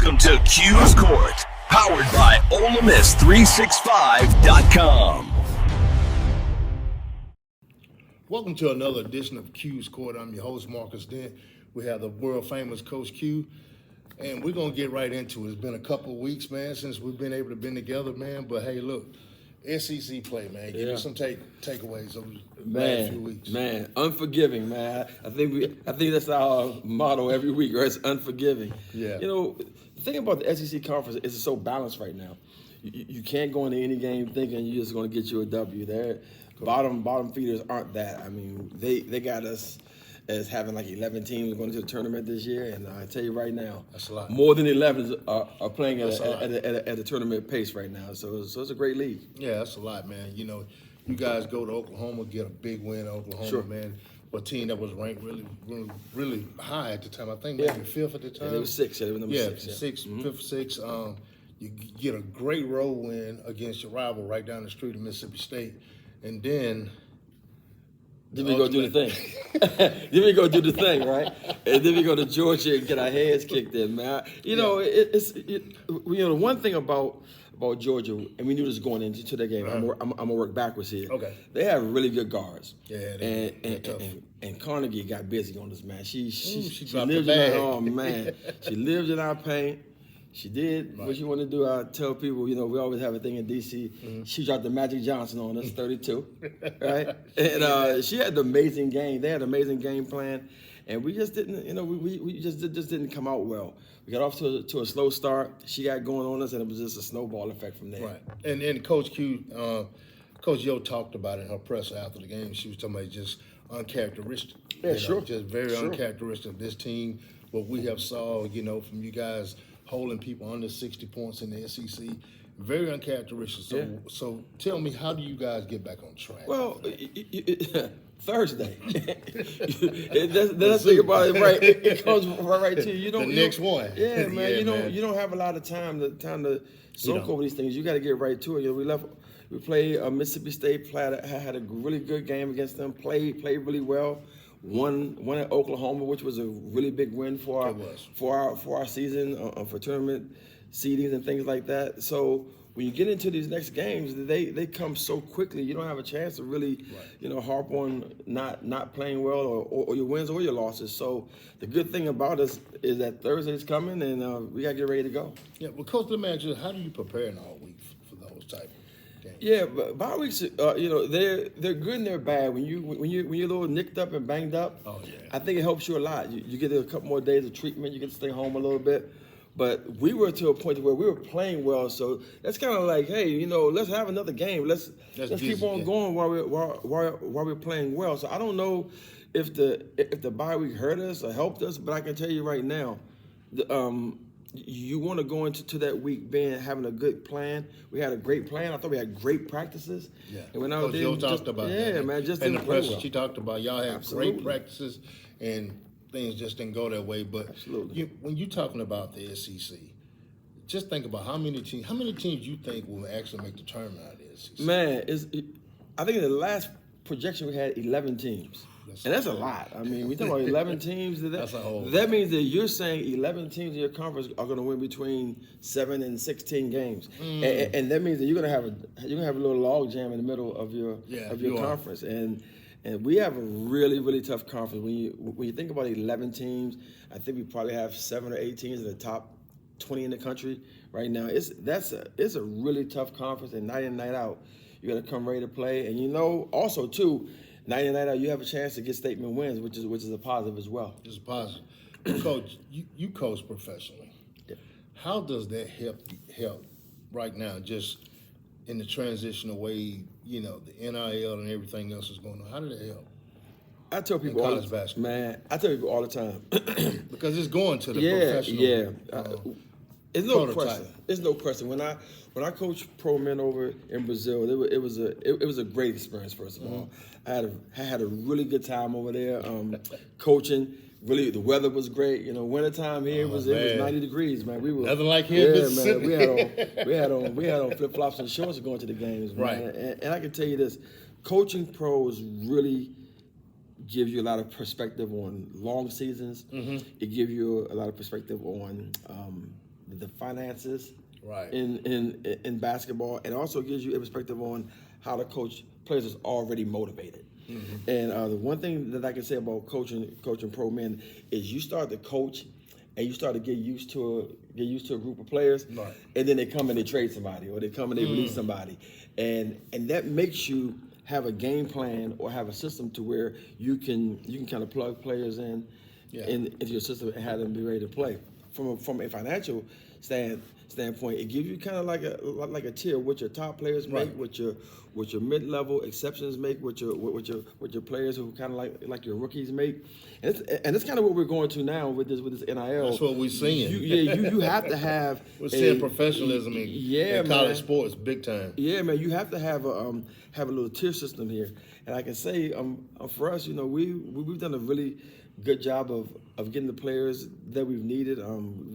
Welcome to Q's Court, powered by Ole Miss 365.com. Welcome to another edition of Q's Court. I'm your host, Marcus Dent. We have the world famous Coach Q, and we're going to get right into it. It's been a couple of weeks, man, since we've been able to be together, man. But hey, look, SEC play, man. Give me some takeaways over the last few weeks. Man, unforgiving, man. I think that's our motto every week, right? It's unforgiving. Yeah. You know, the thing about the SEC conference is it's so balanced right now. You can't go into any game thinking you're just going to get you a W. There, bottom feeders aren't that. I mean, they got us as having like 11 teams going to the tournament this year, and I tell you right now, that's a lot. More than 11 are playing at a tournament pace right now. So it's a great league. Yeah, that's a lot, man. You know, you guys go to Oklahoma, get a big win in Oklahoma, man. A team that was ranked really high at the time. I think maybe fifth at the time. Yeah, they were six. Yeah, they were number six. Fifth, sixth. You get a great road win against your rival right down the street of Mississippi State, and then we go do the thing. Then we go do the thing, right? And then we go to Georgia and get our heads kicked in, man. You know, the one thing about Georgia, and we knew this going into that game. I'm gonna work backwards here. Okay. They have really good guards. Yeah, and Carnegie got busy on this, man. She lives in our man. She lives in our paint. She did what you want to do. I tell people, you know, we always have a thing in D.C. She dropped the Magic Johnson on us, 32, right? And she had an amazing game. They had an amazing game plan, and we just didn't, you know, we just didn't come out well. We got off to a slow start. She got going on us, and it was just a snowball effect from there. Right. And Coach Q, Coach Yo talked about it in her presser after the game. She was talking about just uncharacteristic. Yeah, sure. Just very uncharacteristic of this team. What we have saw, you know, from you guys holding people under 60 points in the SEC, very uncharacteristic. So tell me, how do you guys get back on track? Well, Thursday. Let's think about it. Right, it comes right to you. The next one. Yeah, man. You don't have a lot of time to soak over these things. You got to get right to it. You know, we played Mississippi State. Had a really good game against them. Played really well. Won at Oklahoma, which was a really big win for our season for tournament seedings and things like that. So when you get into these next games, they come so quickly. You don't have a chance to really, harp on not playing well or your wins or your losses. So the good thing about us is that Thursday's coming, and we got to get ready to go. Yeah, well, Coach, let me ask you, how do you prepare in all week for those type of games? Yeah, but bye weeks, they're good and they're bad. When you're a little nicked up and banged up, I think it helps you a lot. You get a couple more days of treatment. You get to stay home a little bit. But we were to a point where we were playing well, so that's kind of like, hey, let's have another game. Let's keep on going while we're playing well. So I don't know if the bye week hurt us or helped us, but I can tell you right now, you want to go into that week having a good plan. We had a great plan. I thought we had great practices. Yeah, and when Coach Joe talked about that. Yeah, man, just in didn't the play press, well. she talked about y'all had great practices and things just didn't go that way. But when you're talking about the SEC, just think about how many teams you think will actually make the tournament out of the SEC. Man, I think in the last projection we had 11 teams. That's a lot. I mean, we talk about 11 teams. That's a whole lot. That means that you're saying 11 teams in your conference are going to win between 7 and 16 games, and that means that you're going to have a little log jam in the middle of your conference. And we have a really, really tough conference. When you think about 11 teams, I think we probably have 7 or 8 teams in the top 20 in the country right now. It's a really tough conference, and night in, night out, you got to come ready to play. And also too, night in, night out, you have a chance to get statement wins, which is a positive as well. It's a positive. Coach, you coach professionally. Yeah. How does that help right now, just in the transition away, the NIL and everything else is going on? How did that help? I tell people all the time. Because it's going to the professional. Yeah. It's no question. It's no question. When I coached pro men over in Brazil, it was a great experience. First of all, I had a really good time over there coaching. Really, the weather was great. Wintertime here it was 90 degrees, man. We were nothing like here in Mississippi. Man. We had on flip flops and shorts going to the games, man. Right. And I can tell you this, coaching pros really gives you a lot of perspective on long seasons. It gives you a lot of perspective on the finances Right. in basketball, and also gives you a perspective on how to coach players that's already motivated. And the one thing that I can say about coaching pro men is you start to coach and you start to get used to a group of players, Right. and then they come and they trade somebody, or they come and they release somebody, and that makes you have a game plan or have a system to where you can kind of plug players in into your system and have them be ready to play. From a financial standpoint, it gives you kind of like a tier what your top players make, Right. what your mid-level exceptions make, what your players who kind of like your rookies make, and it's kind of what we're going to now with this NIL. That's what we're seeing. You have to have We're seeing professionalism in college sports big time. Yeah, man, you have to have a little tier system here, and I can say for us, we've done a really good job of getting the players that we've needed.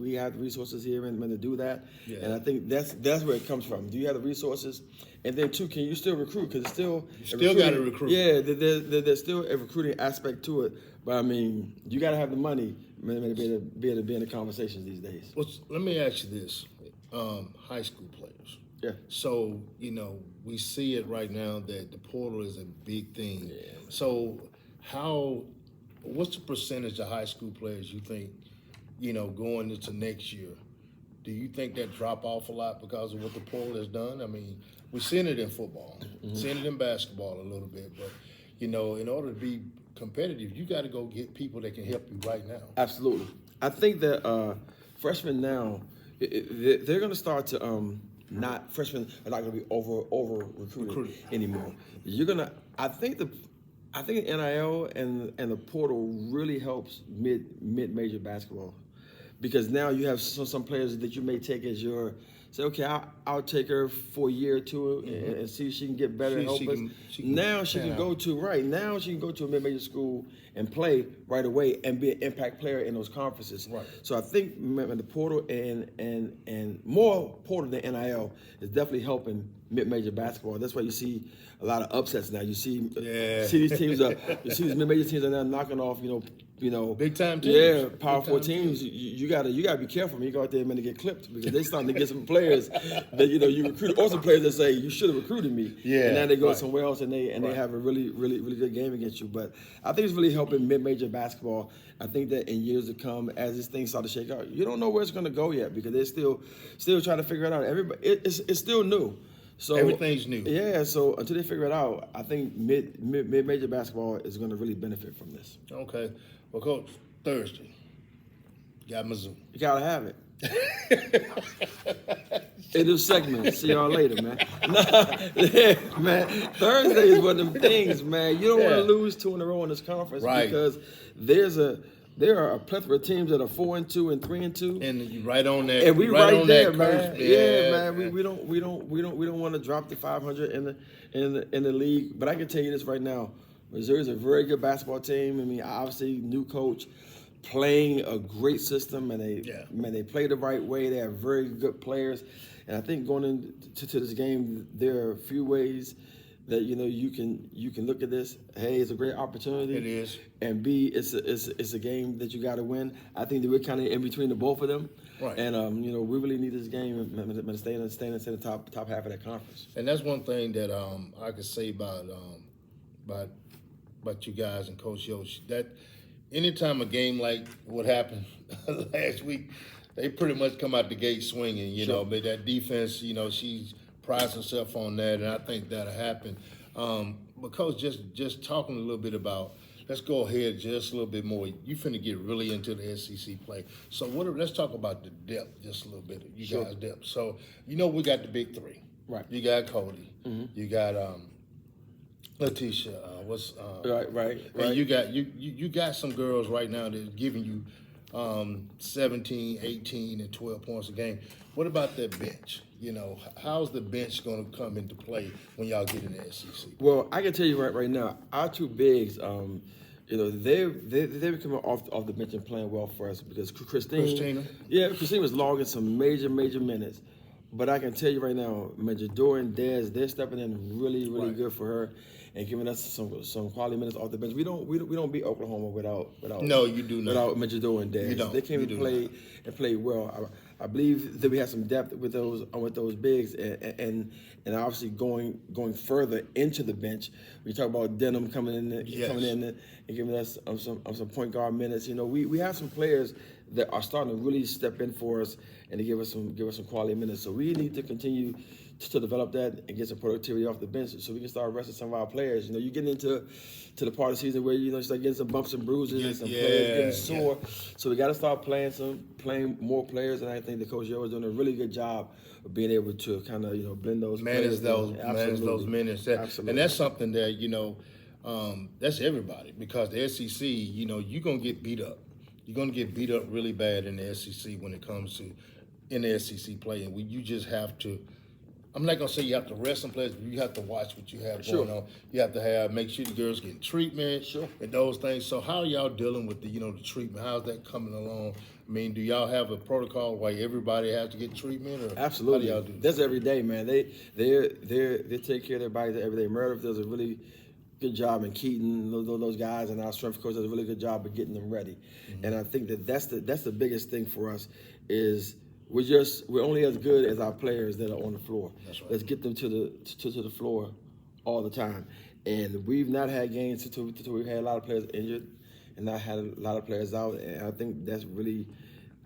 We have the resources here and to do that, and I think that's where it comes from. Do you have the resources? And then two, can you still recruit? Because it's still got to recruit. Yeah, there's still a recruiting aspect to it. But I mean, you got to have the money, man, to be able to be in the conversations these days. Well, let me ask you this: high school players. Yeah. So we see it right now that the portal is a big thing. Yeah. So what's the percentage of high school players you think, going into next year? Do you think that drop off a lot because of what the portal has done? I mean, we're seeing it in football, seeing it in basketball a little bit, but in order to be competitive, you got to go get people that can help you right now. Absolutely. I think that freshmen now, they're going to start to freshmen are not going to be over recruited anymore. I think NIL and the portal really helps mid-major basketball, because now you have some players that you may take as your, say, okay, I'll take her for a year or two and see if she can get better and help us. Now she can go to a mid-major school and play right away and be an impact player in those conferences. Right. So I think the portal and more portal than NIL is definitely helping mid-major basketball. That's why you see a lot of upsets now. You see these teams these mid-major teams are now knocking off, big time teams. Yeah, Power 4 teams. You gotta be careful when you go out there and get clipped, because they starting to get some players that you recruited, or some players that say you should have recruited me. Yeah. And now they go somewhere else and they have a really good game against you. But I think it's really helping mid-major basketball. I think that in years to come, as this thing starts to shake out, you don't know where it's gonna go yet, because they're still trying to figure it out. Everybody, it's still new. So Everything's new. Yeah, so until they figure it out, I think mid-major basketball is going to really benefit from this. Okay. Well, Coach, Thursday, got Mizzou. You got to have it. In this segment. See y'all later, man. Man, Thursday is one of them things, man. You don't want to lose 2 in a row in this conference, because there are a plethora of teams that are 4-2 and 3-2, and you right on that. And we right there, man. Curve. Yeah, man. We don't want to drop to 500 in the league. But I can tell you this right now: Missouri's a very good basketball team. I mean, obviously, new coach, playing a great system, and they play the right way. They have very good players, and I think going into this game, there are a few ways that you can look at this. Hey, it's a great opportunity. It is. And B, it's a game that you got to win. I think that we're kind of in between the both of them. Right. And we really need this game to stay in the top half of that conference. And that's one thing that I could say about you guys and Coach Yosh, that anytime a game like what happened last week, they pretty much come out the gate swinging. But that defense, she's prides herself on that, and I think that'll happen. But Coach, just talking a little bit about, let's go ahead just a little bit more. You finna get really into the SEC play. So let's talk about the depth just a little bit. You guys' depth. So we got the big three. Right. You got Cody. You got Letitia. Right. And you got some girls right now that's giving you 17, 18, and 12 points a game. What about that bench? How's the bench going to come into play when y'all get in the SEC? Well, I can tell you right now, our two bigs, they're coming off the bench and playing well for us, because Christina. Yeah, Christina was logging some major minutes. But I can tell you right now, Jador and Dez, they're stepping in really good for her. and giving us some quality minutes off the bench. We don't beat Oklahoma without No, you do not. Without Majidor and Dez. You don't. They came You and do played well. I believe that we have some depth with those bigs, and obviously going further into the bench. We talk about Denham coming in and giving us some point guard minutes. We have some players that are starting to really step in for us and to give us some quality minutes. So we need to continue to develop that and get some productivity off the bench so we can start resting some of our players. You're getting into the part of the season where you start getting some bumps and bruises and some players getting sore. So we got to start playing more players, and I think that Coach Yo is doing a really good job of being able to kind of blend those manage those minutes. Absolutely. And that's something that that's everybody, because the SEC, you're gonna get beat up. You're gonna get beat up really bad in the SEC when it comes to in the SEC play, and you just have to. I'm not gonna say you have to rest some players, but you have to watch what you have going on. You have to make sure the girls getting treatment and those things. So how are y'all dealing with the treatment? How's that coming along? I mean, do y'all have a protocol where everybody has to get treatment? Or absolutely. How do y'all do That's every day, man. They take care of their bodies every day. Meredith does a really good job, and Keaton, those guys, and our strength coach does a really good job of getting them ready. And I think that's the biggest thing for us is. We're only as good as our players that are on the floor. That's right. Let's get them to the floor all the time. And we've not had games until we've had a lot of players injured and not had a lot of players out. And I think that's really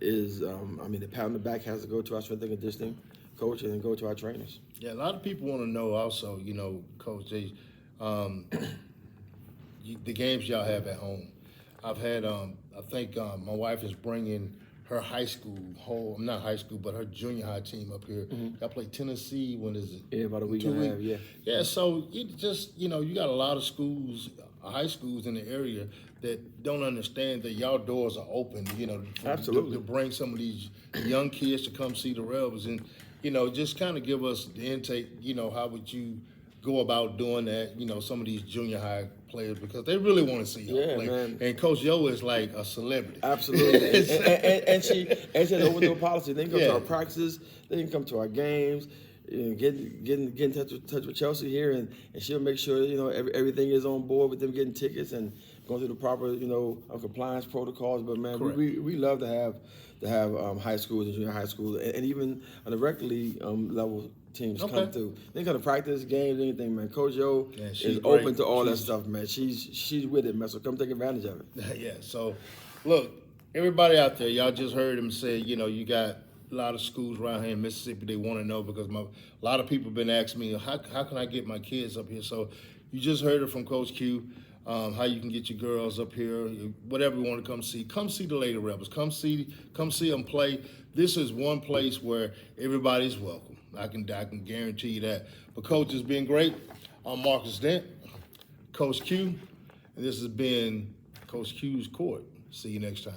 is the pat on the back has to go to our strength and conditioning coach and then go to our trainers. Yeah, a lot of people want to know also, Coach, the games y'all have at home. I've had I think my wife is bringing her not high school, but her junior high team up here. I played Tennessee. When is it? Yeah, about a week and a half, yeah. Yeah, so it just, you got a lot of schools, high schools in the area that don't understand that y'all doors are open, Absolutely. To bring some of these young kids to come see the Rebels. And, just kind of give us the intake, how would you go about doing that, some of these junior high players, because they really want to see y'all play. Man. And Coach Yo is like a celebrity. Absolutely. and she has an open door policy. They can come to our practices, they can come to our games, get in touch with Chelsea here, and she'll make sure, everything is on board with them getting tickets and going through the proper, compliance protocols. But man, we love to have high schools and junior high schools and even on the rec league level teams come through. They come to practice, games, anything, man. Coach Yo is open to all that stuff, man. She's with it, man. So come take advantage of it. Yeah. So, look, everybody out there, y'all just heard him say, you got a lot of schools around here in Mississippi. They want to know because a lot of people have been asking me, how can I get my kids up here? So, you just heard it from Coach Q. How you can get your girls up here, whatever you want to come see the Lady Rebels. Come see them play. This is one place where everybody's welcome. I can guarantee you that. But Coach, has been great. I'm Marcus Dent, Coach Q, and this has been Coach Q's Court. See you next time.